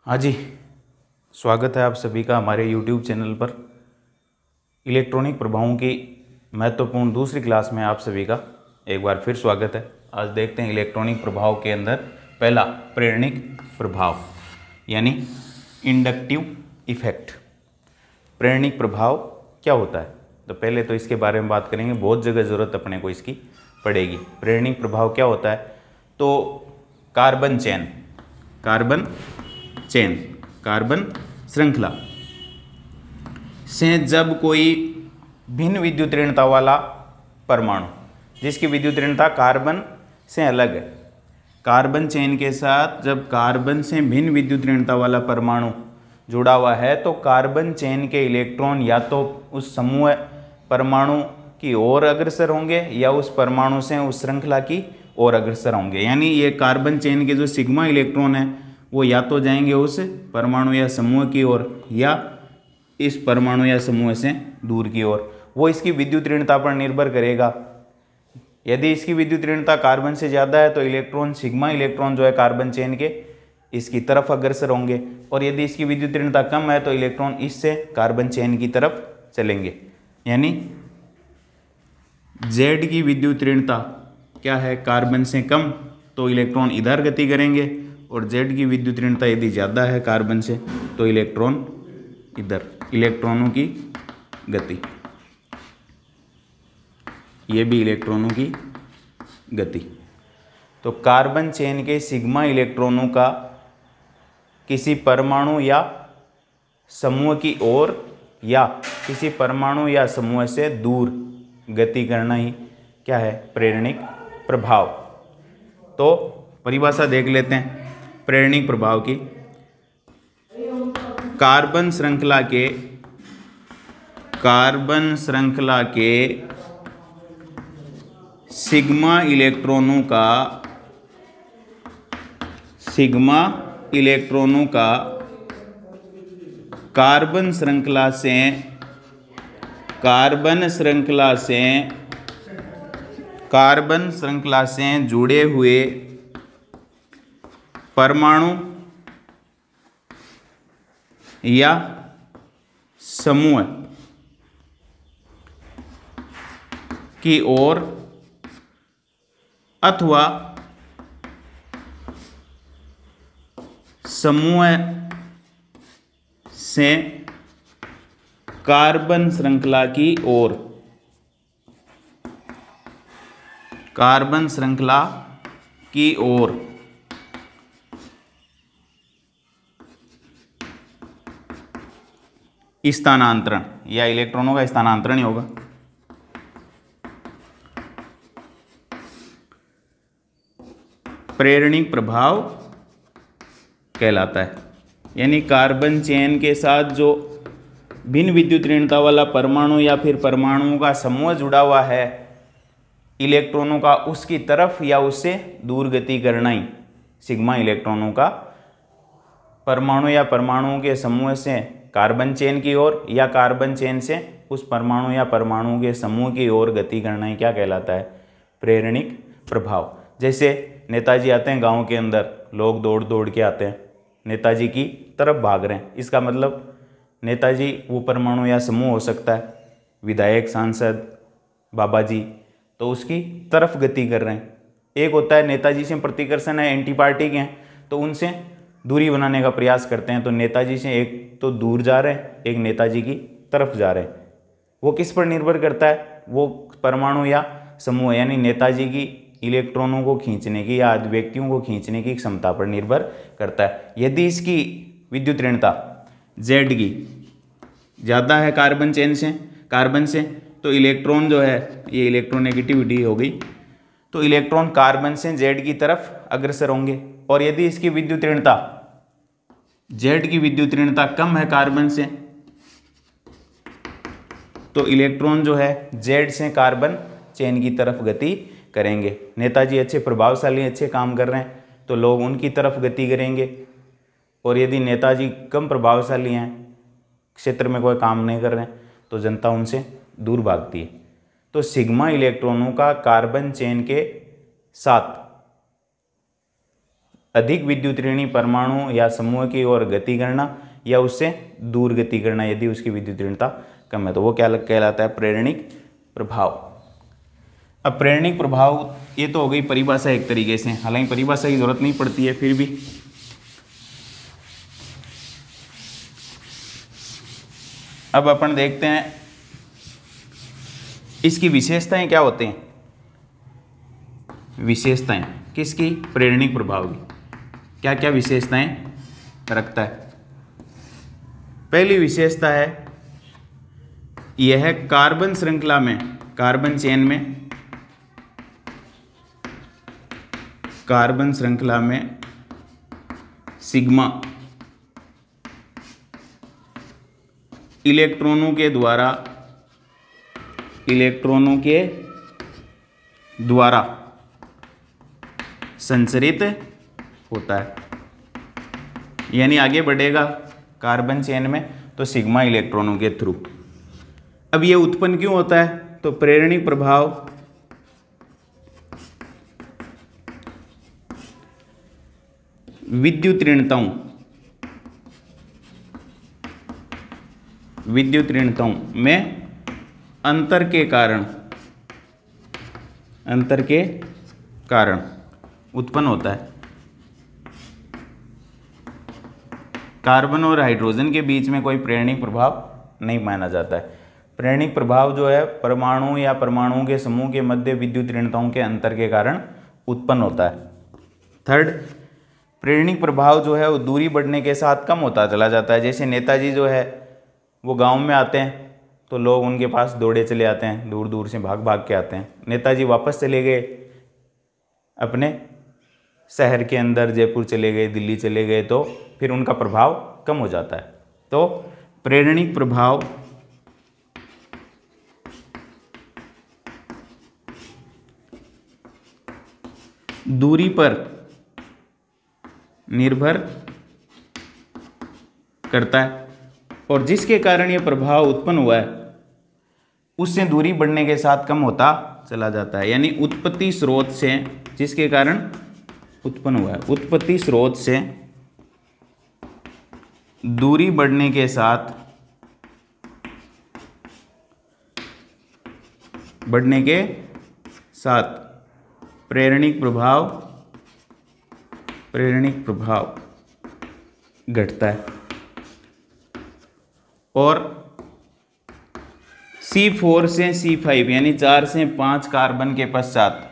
हाँ जी, स्वागत है आप सभी का हमारे YouTube चैनल पर। इलेक्ट्रॉनिक प्रभावों की महत्वपूर्ण दूसरी क्लास में आप सभी का एक बार फिर स्वागत है। आज देखते हैं इलेक्ट्रॉनिक प्रभाव के अंदर पहला प्रेरणिक प्रभाव यानी इंडक्टिव इफेक्ट। प्रेरणिक प्रभाव क्या होता है, तो पहले तो इसके बारे में बात करेंगे। बहुत जगह ज़रूरत अपने को इसकी पड़ेगी। प्रेरणिक प्रभाव क्या होता है, तो कार्बन श्रृंखला से जब कोई भिन्न विद्युत ऋणता वाला परमाणु जिसकी विद्युत ऋणता कार्बन से अलग है, कार्बन चेन के साथ जब कार्बन से भिन्न विद्युत ऋणता वाला परमाणु जुड़ा हुआ है तो कार्बन चेन के इलेक्ट्रॉन या तो उस समूह परमाणु की ओर अग्रसर होंगे या उस परमाणु से उस श्रृंखला की ओर अग्रसर होंगे। यानी ये कार्बन चेन के जो सिग्मा इलेक्ट्रॉन है वो या तो जाएंगे उस परमाणु या समूह की ओर या इस परमाणु या समूह से दूर की ओर। वो इसकी विद्युत ऋणता पर निर्भर करेगा। यदि इसकी विद्युत ऋणता कार्बन से ज़्यादा है तो इलेक्ट्रॉन सिग्मा इलेक्ट्रॉन जो है कार्बन चेन के इसकी तरफ अग्रसर होंगे, और यदि इसकी विद्युत ऋणता कम है तो इलेक्ट्रॉन इससे कार्बन चेन की तरफ चलेंगे। यानी Z की विद्युत ऋणता क्या है, कार्बन से कम, तो इलेक्ट्रॉन इधर गति करेंगे, और Z की विद्युत ऋणता यदि ज़्यादा है कार्बन से तो इलेक्ट्रॉन इधर। इलेक्ट्रॉनों की गति, ये भी इलेक्ट्रॉनों की गति। तो कार्बन चेन के सिग्मा इलेक्ट्रॉनों का किसी परमाणु या समूह की ओर या किसी परमाणु या समूह से दूर गति करना ही क्या है, प्रेरणिक प्रभाव। तो परिभाषा देख लेते हैं प्रेरणिक प्रभाव की। कार्बन श्रृंखला के सिग्मा इलेक्ट्रॉनों का कार्बन श्रृंखला से जुड़े हुए परमाणु या समूह की ओर अथवा समूह से कार्बन श्रृंखला की ओर स्थानांतरण या इलेक्ट्रॉनों का स्थानांतरण ही होगा। प्रेरणिक प्रभाव कहलाता है। यानी कार्बन चेन के साथ जो भिन्न विद्युत ऋणता वाला परमाणु या फिर परमाणुओं का समूह जुड़ा हुआ है, इलेक्ट्रॉनों का उसकी तरफ या उससे दूर गति करना ही सिग्मा इलेक्ट्रॉनों का परमाणु या परमाणुओं के समूह से कार्बन चेन की ओर या कार्बन चेन से उस परमाणु या परमाणुओं के समूह की ओर गति करना ही क्या कहलाता है, प्रेरणिक प्रभाव। जैसे नेताजी आते हैं गांव के अंदर, लोग दौड़ दौड़ के आते हैं, नेताजी की तरफ भाग रहे हैं। इसका मतलब नेताजी वो परमाणु या समूह हो सकता है, विधायक, सांसद, बाबा जी, तो उसकी तरफ गति कर रहे हैं। एक होता है नेताजी से प्रतिकर्षण है, एंटी पार्टी के हैं, तो उनसे दूरी बनाने का प्रयास करते हैं। तो नेताजी से एक तो दूर जा रहे हैं, एक नेताजी की तरफ जा रहे हैं। वो किस पर निर्भर करता है, वो परमाणु या समूह यानी नेताजी की इलेक्ट्रॉनों को खींचने की या व्यक्तियों को खींचने की क्षमता पर निर्भर करता है। यदि इसकी विद्युत ऋणता Z की ज़्यादा है कार्बन से, तो इलेक्ट्रॉन जो है, ये इलेक्ट्रोनेगेटिविटी हो गई, तो इलेक्ट्रॉन कार्बन से Z की तरफ अग्रसर होंगे। और यदि इसकी विद्युत ऋणता Z की विद्युत ऋणता कम है कार्बन से, तो इलेक्ट्रॉन जो है Z से कार्बन चेन की तरफ गति करेंगे। नेताजी अच्छे प्रभावशाली, अच्छे काम कर रहे हैं तो लोग उनकी तरफ गति करेंगे, और यदि नेताजी कम प्रभावशाली हैं, क्षेत्र में कोई काम नहीं कर रहे हैं, तो जनता उनसे दूर भागती है। तो सिग्मा इलेक्ट्रॉनों का कार्बन चेन के साथ अधिक विद्युत ऋणी परमाणु या समूह की ओर गति करना या उससे दूर गति करना यदि उसकी विद्युत ऋणता कम है, तो वो क्या कहलाता है? प्रेरणिक प्रभाव। अब प्रेरणिक प्रभाव ये तो हो गई परिभाषा एक तरीके से, हालांकि परिभाषा की जरूरत नहीं पड़ती है, फिर भी अब अपन देखते हैं इसकी विशेषताएं क्या होते हैं। विशेषताएं किसकी? प्रेरणिक प्रभाव की क्या क्या विशेषताएं रखता है? पहली विशेषता है यह कार्बन श्रृंखला में, कार्बन चेन में, कार्बन श्रृंखला में सिग्मा इलेक्ट्रॉनों के द्वारा संचरित होता है, यानी आगे बढ़ेगा कार्बन चेन में तो सिग्मा इलेक्ट्रॉनों के थ्रू। अब ये उत्पन्न क्यों होता है? तो प्रेरणिक प्रभाव विद्युत ऋणताओं में अंतर के कारण उत्पन्न होता है। कार्बन और हाइड्रोजन के बीच में कोई प्रेरणिक प्रभाव नहीं माना जाता है। प्रेरणिक प्रभाव जो है परमाणु या परमाणुओं के समूह के मध्य विद्युत ऋणताओं के अंतर के कारण उत्पन्न होता है। थर्ड, प्रेरणिक प्रभाव जो है वो दूरी बढ़ने के साथ कम होता चला जाता है। जैसे नेताजी जो है वो गांव में आते हैं तो लोग उनके पास दौड़े चले आते हैं, दूर दूर से भाग भाग के आते हैं। नेताजी वापस चले गए अपने शहर के अंदर, जयपुर चले गए, दिल्ली चले गए, तो फिर उनका प्रभाव कम हो जाता है। तो प्रेरणिक प्रभाव दूरी पर निर्भर करता है और जिसके कारण यह प्रभाव उत्पन्न हुआ है उससे दूरी बढ़ने के साथ कम होता चला जाता है। यानी उत्पत्ति स्रोत से, जिसके कारण उत्पन्न हुआ है, उत्पत्ति स्रोत से दूरी बढ़ने के साथ प्रेरणिक प्रभाव घटता है और C4 से C5 यानी 4 से 5 कार्बन के पश्चात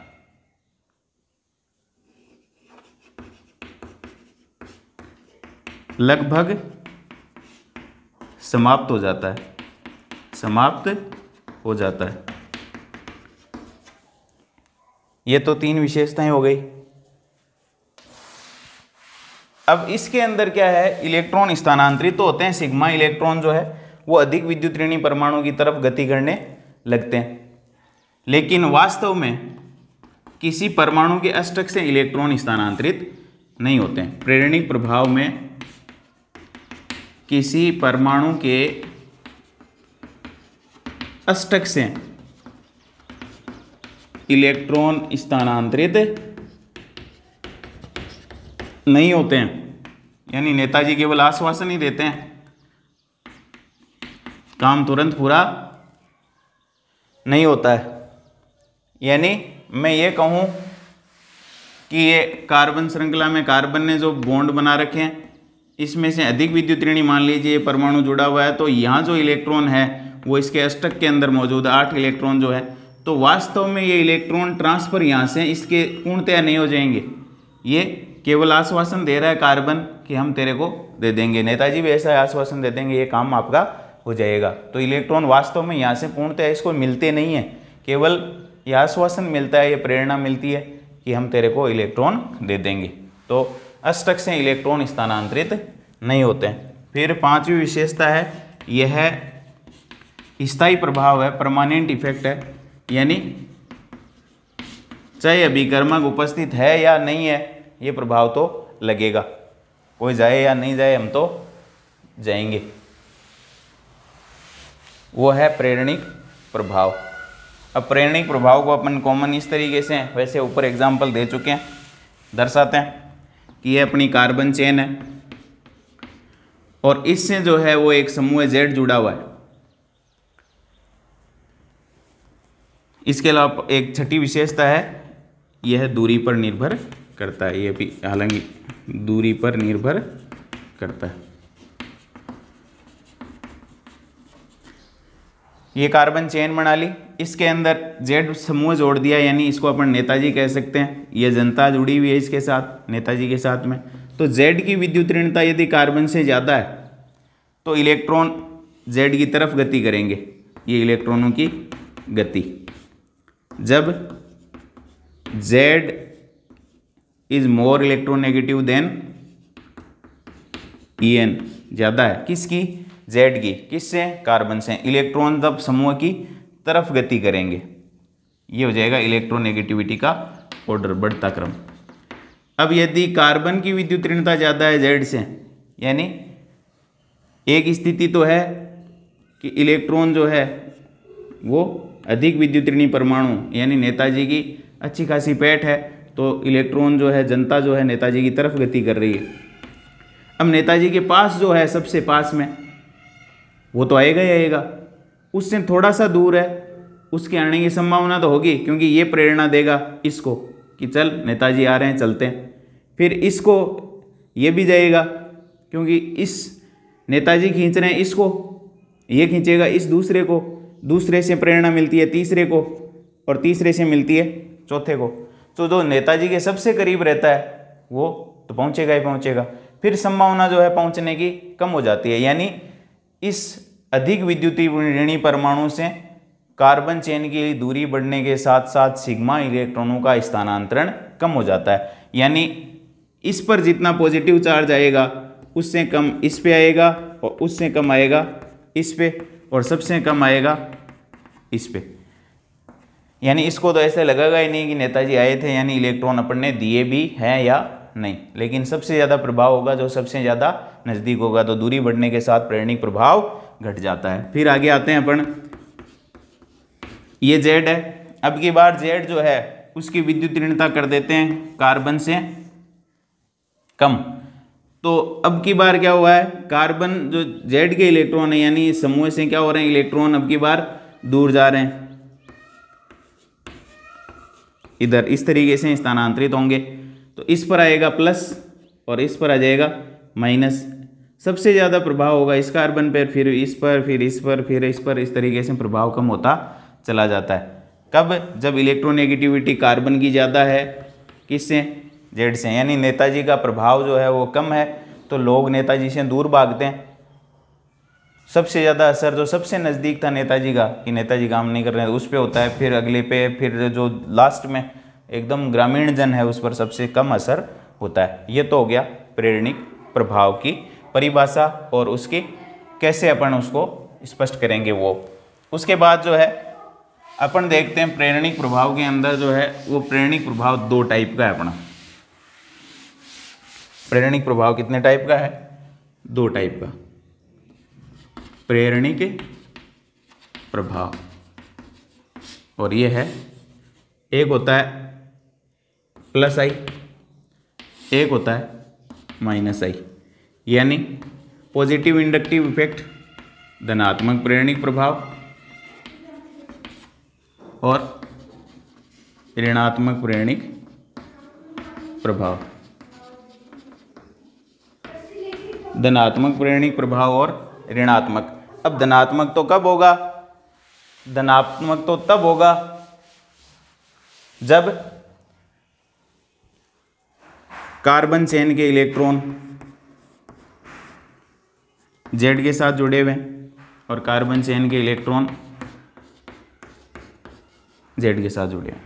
लगभग समाप्त हो जाता है। ये तो 3 विशेषताएं हो गई। अब इसके अंदर क्या है, इलेक्ट्रॉन स्थानांतरित तो होते हैं। सिग्मा इलेक्ट्रॉन जो है वो अधिक विद्युत ऋणी परमाणु की तरफ गति करने लगते हैं, लेकिन वास्तव में किसी परमाणु के अष्टक से इलेक्ट्रॉन स्थानांतरित नहीं होते हैं। प्रेरणिक प्रभाव में किसी परमाणु के अष्टक से इलेक्ट्रॉन स्थानांतरित नहीं होते हैं। यानी नेताजी केवल आश्वासन ही देते हैं, काम तुरंत पूरा नहीं होता है। यानी मैं ये कहूँ कि ये कार्बन श्रृंखला में कार्बन ने जो बॉन्ड बना रखे हैं इसमें से अधिक विद्युत ऋणी मान लीजिए ये परमाणु जुड़ा हुआ है, तो यहाँ जो इलेक्ट्रॉन है वो इसके अष्टक के अंदर मौजूद 8 इलेक्ट्रॉन जो है, तो वास्तव में ये इलेक्ट्रॉन ट्रांसफर यहाँ से इसके पूर्णतया नहीं हो जाएंगे। ये केवल आश्वासन दे रहा है कार्बन कि हम तेरे को दे देंगे। नेताजी भी ऐसा आश्वासन दे देंगे, ये काम आपका हो जाएगा। तो इलेक्ट्रॉन वास्तव में यहाँ से पूर्णतः इसको मिलते नहीं है, केवल ये आश्वासन मिलता है, ये प्रेरणा मिलती है कि हम तेरे को इलेक्ट्रॉन दे देंगे। तो अष्टक से इलेक्ट्रॉन स्थानांतरित नहीं होते हैं। फिर 5वीं विशेषता है, यह स्थायी प्रभाव है, परमानेंट इफेक्ट है। यानी चाहे अभिकर्मक उपस्थित है या नहीं है, ये प्रभाव तो लगेगा। कोई जाए या नहीं जाए, हम तो जाएंगे। वो है प्रेरणिक प्रभाव। अब प्रेरणिक प्रभाव को अपन कॉमन इस तरीके से, वैसे ऊपर एग्जाम्पल दे चुके हैं, दर्शाते हैं। कि ये अपनी कार्बन चेन है और इससे जो है वो एक समूह Z जुड़ा हुआ है। इसके अलावा एक छठी विशेषता है, यह दूरी पर निर्भर करता है। ये भी हालांकि दूरी पर निर्भर करता है। ये कार्बन चेन बना ली, इसके अंदर Z समूह जोड़ दिया, यानी इसको अपन नेताजी कह सकते हैं। ये जनता जुड़ी हुई है इसके साथ, नेताजी के साथ में। तो Z की विद्युत ऋणता यदि कार्बन से ज़्यादा है तो इलेक्ट्रॉन Z की तरफ गति करेंगे। ये इलेक्ट्रॉनों की गति, जब Z is more electronegative than En, ज़्यादा है किसकी, Z की। किससे, कार्बन से। इलेक्ट्रॉन तब समूह की तरफ गति करेंगे। ये हो जाएगा इलेक्ट्रोनेगेटिविटी का ऑर्डर, बढ़ता क्रम। अब यदि कार्बन की विद्युत ऋणता ज़्यादा है Z से, यानी एक स्थिति तो है कि इलेक्ट्रॉन जो है वो अधिक विद्युत ऋणी परमाणु, यानी नेताजी की अच्छी खासी पैठ है, तो इलेक्ट्रॉन जो है, जनता जो है, नेताजी की तरफ गति कर रही है। अब नेताजी के पास जो है, सबसे पास में, वो तो आएगा ही आएगा। उससे थोड़ा सा दूर है, उसके आने की संभावना तो होगी, क्योंकि ये प्रेरणा देगा इसको कि चल नेताजी आ रहे हैं, चलते हैं। फिर इसको ये भी जाएगा, क्योंकि इस नेताजी खींच रहे हैं इसको, ये खींचेगा इस दूसरे को, दूसरे से प्रेरणा मिलती है तीसरे को, और तीसरे से मिलती है चौथे को। तो जो नेताजी के सबसे करीब रहता है वो तो पहुंचेगा ही पहुंचेगा। फिर संभावना जो है पहुंचने की कम हो जाती है, यानी इस अधिक विद्युत ऋणी परमाणु से कार्बन चेन की दूरी बढ़ने के साथ साथ सिग्मा इलेक्ट्रॉनों का स्थानांतरण कम हो जाता है। यानी इस पर जितना पॉजिटिव चार्ज आएगा उससे कम इस पे आएगा, और उससे कम आएगा इस पे, और सबसे कम आएगा इस पे। यानी इसको तो ऐसे लगेगा ही नहीं कि नेताजी आए थे, यानी इलेक्ट्रॉन अपन ने दिए भी हैं या नहीं। लेकिन सबसे ज़्यादा प्रभाव होगा जो सबसे ज़्यादा नज़दीक होगा, तो दूरी बढ़ने के साथ प्रेरणिक प्रभाव घट जाता है। फिर आगे आते हैं अपन, ये Z है। अब की बार Z जो है उसकी विद्युत ऋणता कर देते हैं कार्बन से कम। तो अब की बार क्या हुआ है, कार्बन जो Z के इलेक्ट्रॉन है, यानी समूह से क्या हो रहे हैं, इलेक्ट्रॉन अब की बार दूर जा रहे हैं, इधर इस तरीके से स्थानांतरित होंगे। तो इस पर आएगा प्लस और इस पर आ जाएगा माइनस। सबसे ज़्यादा प्रभाव होगा इस कार्बन पर, फिर इस पर, फिर इस पर, फिर इस पर। इस तरीके से प्रभाव कम होता चला जाता है। कब, जब इलेक्ट्रोनेगेटिविटी कार्बन की ज़्यादा है, किससे, Z से। यानी नेताजी का प्रभाव जो है वो कम है, तो लोग नेताजी से दूर भागते हैं। सबसे ज़्यादा असर जो सबसे नज़दीक था नेताजी का, कि नेताजी काम नहीं कर रहे हैं, उस पर होता है। फिर अगले पे, फिर जो लास्ट में एकदम ग्रामीण जन है उस पर सबसे कम असर होता है। ये तो हो गया प्रेरणिक प्रभाव की परिभाषा, और उसकी कैसे अपन उसको स्पष्ट करेंगे वो। उसके बाद जो है अपन देखते हैं प्रेरणिक प्रभाव के अंदर जो है वो प्रेरणिक प्रभाव दो टाइप का है अपना। प्रेरणिक प्रभाव कितने टाइप का है, दो टाइप का। प्रेरणिक प्रभाव, और ये है, एक होता है प्लस आई, एक होता है माइनस आई। यानी पॉजिटिव इंडक्टिव इफेक्ट धनात्मक प्रेरणिक प्रभाव, और ऋणात्मक प्रेरणिक प्रभाव। धनात्मक प्रेरणिक प्रभाव और ऋणात्मक। अब धनात्मक तो कब होगा, धनात्मक तो तब होगा जब कार्बन चेन के इलेक्ट्रॉन Z के साथ जुड़े हुए हैं और कार्बन चेन के इलेक्ट्रॉन Z के साथ जुड़े हैं।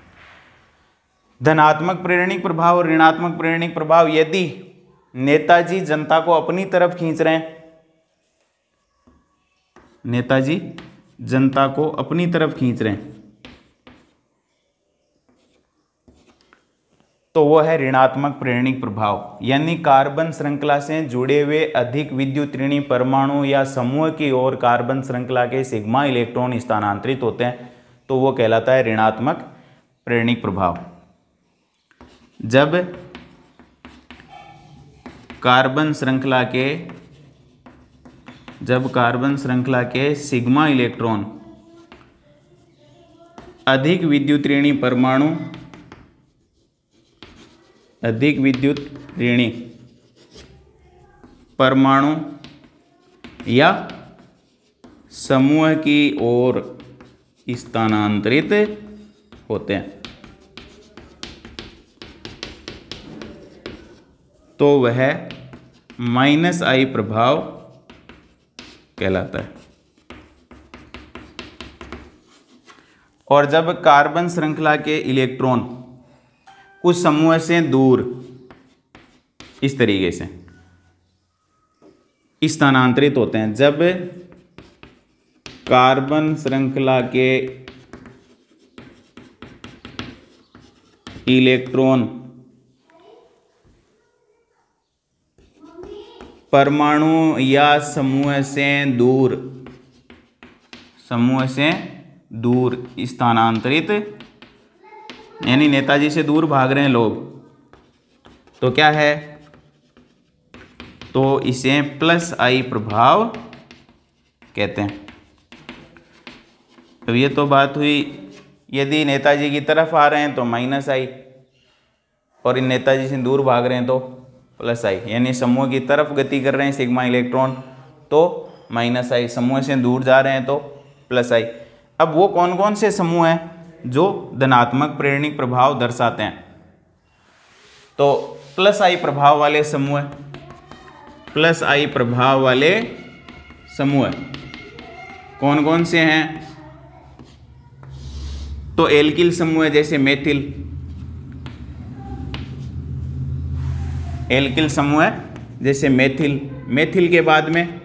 धनात्मक प्रेरणिक प्रभाव और ऋणात्मक प्रेरणिक प्रभाव, यदि नेताजी जनता को अपनी तरफ खींच रहे हैं, नेताजी जनता को अपनी तरफ खींच रहे हैं, तो वो है ऋणात्मक प्रेरणिक प्रभाव। यानी कार्बन श्रृंखला से जुड़े हुए अधिक विद्युत ऋणी परमाणु या समूह की ओर कार्बन श्रृंखला के सिग्मा इलेक्ट्रॉन स्थानांतरित होते हैं, तो वो कहलाता है ऋणात्मक प्रेरणिक प्रभाव। जब कार्बन श्रृंखला के सिग्मा इलेक्ट्रॉन अधिक विद्युत ऋणी परमाणु या समूह की ओर स्थानांतरित होते हैं तो वह -I प्रभाव कहलाता है। और जब कार्बन श्रृंखला के इलेक्ट्रॉन कुछ समूह से दूर इस तरीके से स्थानांतरित होते हैं, जब कार्बन श्रृंखला के इलेक्ट्रॉन परमाणु या समूह से दूर स्थानांतरित, यानी नेताजी से दूर भाग रहे हैं लोग, तो क्या है, तो इसे +I प्रभाव कहते हैं। तो ये तो बात हुई, यदि नेताजी की तरफ आ रहे हैं तो -I, और इन नेताजी से दूर भाग रहे हैं तो +I, यानी समूह की तरफ गति कर रहे हैं सिग्मा इलेक्ट्रॉन तो -I, समूह से दूर जा रहे हैं तो +I। अब वो कौन कौन से समूह हैं जो धनात्मक प्रेरणिक प्रभाव दर्शाते हैं, तो +I प्रभाव वाले समूह कौन कौन से हैं, तो एल्किल समूह जैसे मेथिल के बाद में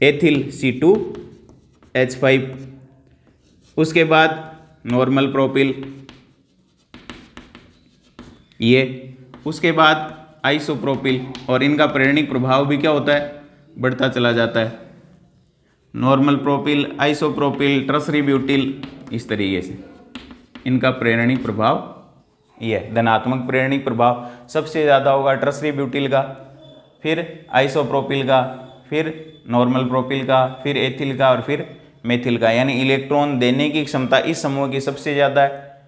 एथिल C2H5, उसके बाद नॉर्मल प्रोपिल ये, उसके बाद आइसोप्रोपिल, और इनका प्रेरणिक प्रभाव भी क्या होता है, बढ़ता चला जाता है। Normal propyl, isopropyl, tertiary butyl, इस तरीके से इनका प्रेरणिक प्रभाव ये धनात्मक प्रेरणिक प्रभाव सबसे ज़्यादा होगा टर्सरी ब्यूटिल का, फिर आइसोप्रोपिल का, फिर नॉर्मल प्रोपिल का, फिर एथिल का, और फिर मेथिल का। यानी इलेक्ट्रॉन देने की क्षमता इस समूह की सबसे ज़्यादा है,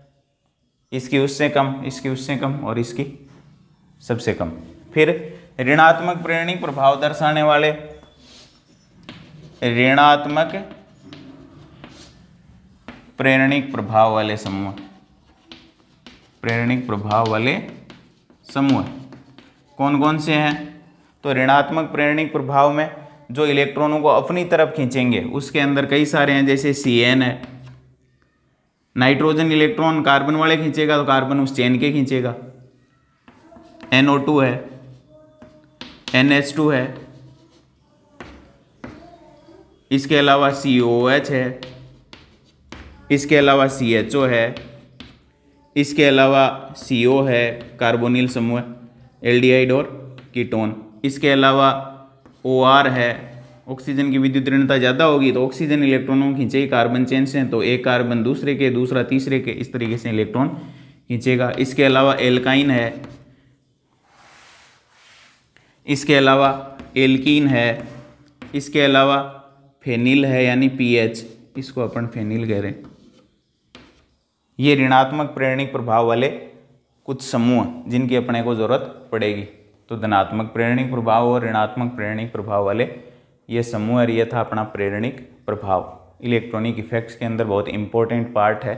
इसकी उससे कम, इसकी उससे कम, और इसकी सबसे कम। फिर ऋणात्मक प्रेरणिक प्रभाव दर्शाने वाले ऋणात्मक प्रेरणिक प्रभाव वाले समूह कौन कौन से हैं, तो ऋणात्मक प्रेरणिक प्रभाव में जो इलेक्ट्रॉनों को अपनी तरफ खींचेंगे उसके अंदर कई सारे हैं, जैसे CN है, नाइट्रोजन इलेक्ट्रॉन कार्बन वाले खींचेगा तो कार्बन उस चेन के खींचेगा, NO2 है, NH2 है, इसके अलावा COOH है, इसके अलावा CHO है, इसके अलावा CO है, कार्बोनिल समूह, एल्डिहाइड और कीटोन, इसके अलावा OR है, ऑक्सीजन की विद्युत ऋणता ज़्यादा होगी तो ऑक्सीजन इलेक्ट्रॉनों को खींचेगी कार्बन चेन से, तो एक कार्बन दूसरे के, दूसरा तीसरे के, इस तरीके से इलेक्ट्रॉन खींचेगा। इसके अलावा एल्काइन है, इसके अलावा एल्कीन है, इसके अलावा फेनिल है, यानी PH, इसको अपन फेनिल कह रहे हैं। ये ऋणात्मक प्रेरणिक प्रभाव वाले कुछ समूह जिनकी अपने को ज़रूरत पड़ेगी। तो धनात्मक प्रेरणिक प्रभाव और ऋणात्मक प्रेरणिक प्रभाव वाले ये समूह, और ये था अपना प्रेरणिक प्रभाव। इलेक्ट्रॉनिक इफेक्ट्स के अंदर बहुत इंपॉर्टेंट पार्ट है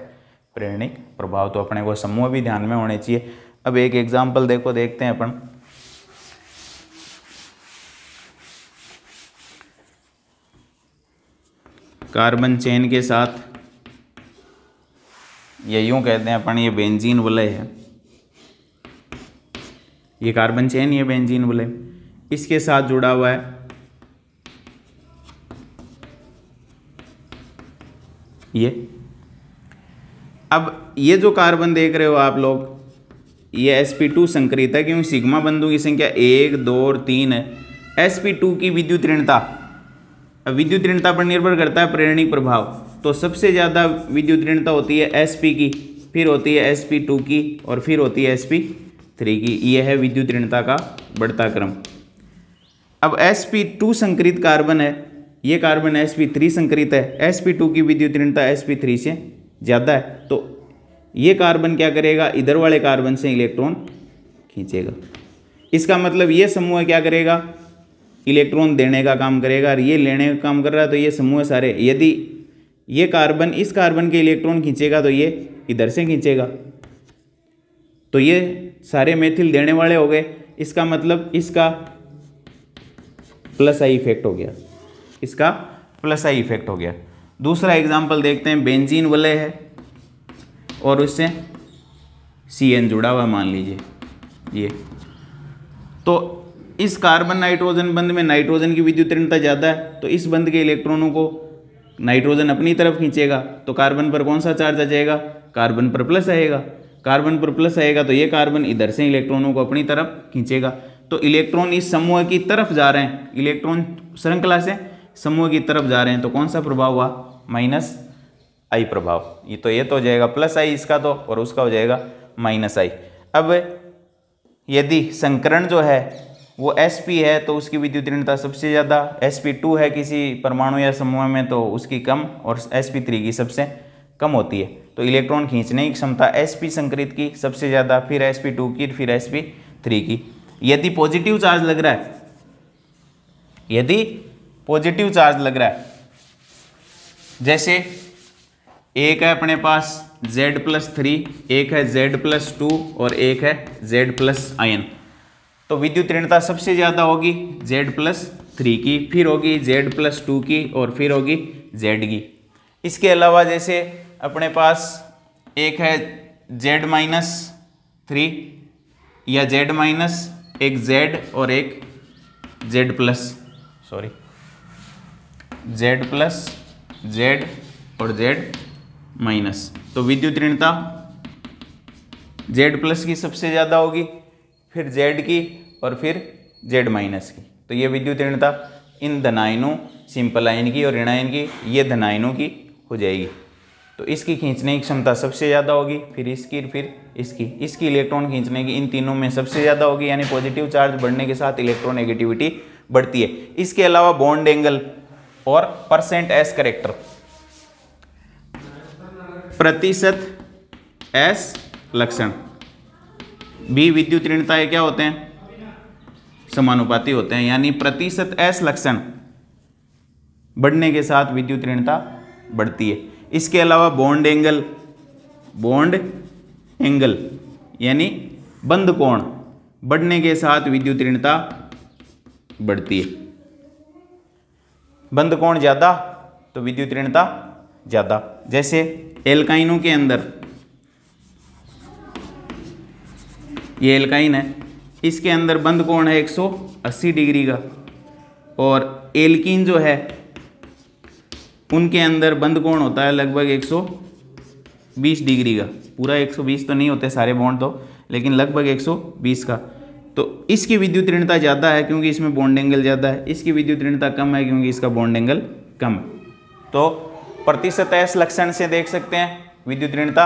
प्रेरणिक प्रभाव, तो अपने को समूह भी ध्यान में होने चाहिए। अब एक एग्जाम्पल देखते हैं अपन, कार्बन चेन के साथ, ये यूं कहते हैं अपन, ये बेंजीन वलय है, ये कार्बन चेन, ये बेंजीन वलय, इसके साथ जुड़ा हुआ है ये। अब ये जो कार्बन देख रहे हो आप लोग, ये sp2 संकरित है, क्योंकि सिग्मा बंधु की संख्या 1, 2 और 3 है। sp2 की विद्युत ऋणता, विद्युत ऋणता पर निर्भर करता है प्रेरणिक प्रभाव, तो सबसे ज़्यादा विद्युत ऋणता होती है sp की, फिर होती है sp2 की, और फिर होती है sp3 3 की। यह है विद्युत ऋणता का बढ़ता क्रम। अब sp2 संकरित कार्बन है, ये कार्बन sp3 संकरित है, sp2 की विद्युत ऋणता sp3 से ज़्यादा है, तो ये कार्बन क्या करेगा, इधर वाले कार्बन से इलेक्ट्रॉन खींचेगा। इसका मतलब ये समूह क्या करेगा, इलेक्ट्रॉन देने का काम करेगा, और ये लेने का काम कर रहा है। तो ये समूह सारे, यदि ये कार्बन इस कार्बन के इलेक्ट्रॉन खींचेगा तो ये इधर से खींचेगा, तो ये सारे मेथिल देने वाले हो गए। इसका मतलब इसका प्लस आई इफेक्ट हो गया, इसका प्लस आई इफेक्ट हो गया। दूसरा एग्जाम्पल देखते हैं, बेंजीन वलय है और उससे CN जुड़ा हुआ मान लीजिए ये, तो इस कार्बन नाइट्रोजन बंध में नाइट्रोजन की विद्युत ऋणता ज़्यादा है, तो इस बंध के इलेक्ट्रॉनों को नाइट्रोजन अपनी तरफ खींचेगा, तो कार्बन पर कौन सा चार्ज आ जाएगा, कार्बन पर प्लस आएगा। कार्बन पर प्लस आएगा तो ये कार्बन इधर से इलेक्ट्रॉनों को अपनी तरफ खींचेगा, तो इलेक्ट्रॉन इस समूह की तरफ जा रहे हैं, इलेक्ट्रॉन श्रृंखला से समूह की तरफ जा रहे हैं, तो कौन सा प्रभाव हुआ, माइनस आई प्रभाव। ये तो हो जाएगा प्लस आई इसका, तो और उसका हो जाएगा माइनस आई। अब यदि संकरण जो है वो sp है तो उसकी विद्युत ऋणता सबसे ज़्यादा, sp2 है किसी परमाणु या समूह में तो उसकी कम, और sp3 की सबसे कम होती है। तो इलेक्ट्रॉन खींचने की क्षमता sp संकरित की सबसे ज़्यादा, फिर sp2 की, फिर sp3 की। यदि पॉजिटिव चार्ज लग रहा है, यदि पॉजिटिव चार्ज लग रहा है, जैसे एक है अपने पास Z+3, एक है Z+2 और एक है Z+ आयन, तो विद्युत ऋणता सबसे ज़्यादा होगी Z+3 की, फिर होगी Z+2 की और फिर होगी Z की। इसके अलावा जैसे अपने पास एक है Z-3 या Z- एक Z और एक Z+, Z और Z-, तो विद्युत ऋणता Z+ की सबसे ज़्यादा होगी, फिर Z की और फिर Z- की। तो ये विद्युत ऋणता इन धनायनों, सिंपल आयन की और ऋणायन की, ये धनायनों की हो जाएगी। तो इसकी खींचने की क्षमता सबसे ज़्यादा होगी, फिर इसकी, फिर इसकी इलेक्ट्रॉन खींचने की इन तीनों में सबसे ज़्यादा होगी, यानी पॉजिटिव चार्ज बढ़ने के साथ इलेक्ट्रोनेगेटिविटी बढ़ती है। इसके अलावा बॉन्ड एंगल और %S करेक्टर, प्रतिशत S लक्षण भी विद्युत ऋणताएं क्या होते हैं, समानुपाती होते हैं, यानी प्रतिशत S लक्षण बढ़ने के साथ विद्युत ऋणता बढ़ती है। इसके अलावा बॉन्ड एंगल यानी बंध कोण बढ़ने के साथ विद्युत ऋणता बढ़ती है। बंध कोण ज़्यादा तो विद्युत ऋणता ज़्यादा। जैसे एल्काइनों के अंदर, ये एल्काइन है, इसके अंदर बंध कोण है 180 डिग्री का, और एल्कीन जो है उनके अंदर बंध कोण होता है लगभग 120 डिग्री का। पूरा 120 तो नहीं होते सारे बॉन्ड तो, लेकिन लगभग 120 का। तो इसकी विद्युत ऋणता ज़्यादा है क्योंकि इसमें बॉन्ड एंगल ज़्यादा है, इसकी विद्युत ऋणता कम है क्योंकि इसका बॉन्ड एंगल कम है। तो प्रतिशत S लक्षण से देख सकते हैं विद्युत ऋणता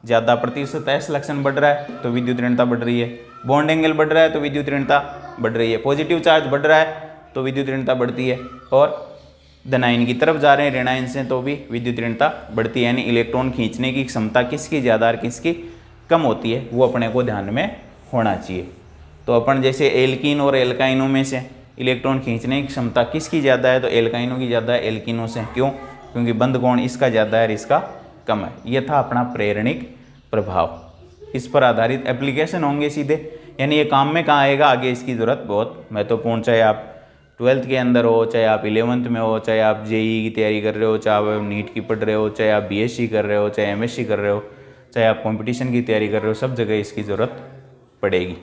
ज़्यादा, प्रतिशत S लक्षण बढ़ रहा है तो विद्युत ऋणता बढ़ रही है, बॉन्ड एंगल बढ़ रहा है तो विद्युत ऋणता बढ़ रही है, पॉजिटिव चार्ज बढ़ रहा है तो विद्युत ऋणता बढ़ती है, और धनायन की तरफ जा रहे हैं ऋणायन से तो भी विद्युत ऋणता बढ़ती है। यानी इलेक्ट्रॉन खींचने की क्षमता किसकी ज़्यादा और किसकी कम होती है वो अपने को ध्यान में होना चाहिए। तो अपन जैसे एल्कीन और एल्काइनों में से इलेक्ट्रॉन खींचने की क्षमता किसकी ज़्यादा है, तो एल्काइनों की ज़्यादा है एल्कीनों से। क्यों? क्योंकि बंध कोण इसका ज़्यादा है और इसका कम है। यह था अपना प्रेरणिक प्रभाव। इस पर आधारित एप्लीकेशन होंगे सीधे, यानी ये काम में कहाँ आएगा आगे, इसकी ज़रूरत बहुत महत्वपूर्ण। चाहे आप 12th के अंदर हो, चाहे आप 11th में हो, चाहे आप JEE की तैयारी कर रहे हो, चाहे आप नीट की पढ़ रहे हो, चाहे आप BSc कर रहे हो, चाहे MSc कर रहे हो, चाहे आप कंपटीशन की तैयारी कर रहे हो, सब जगह इसकी ज़रूरत पड़ेगी।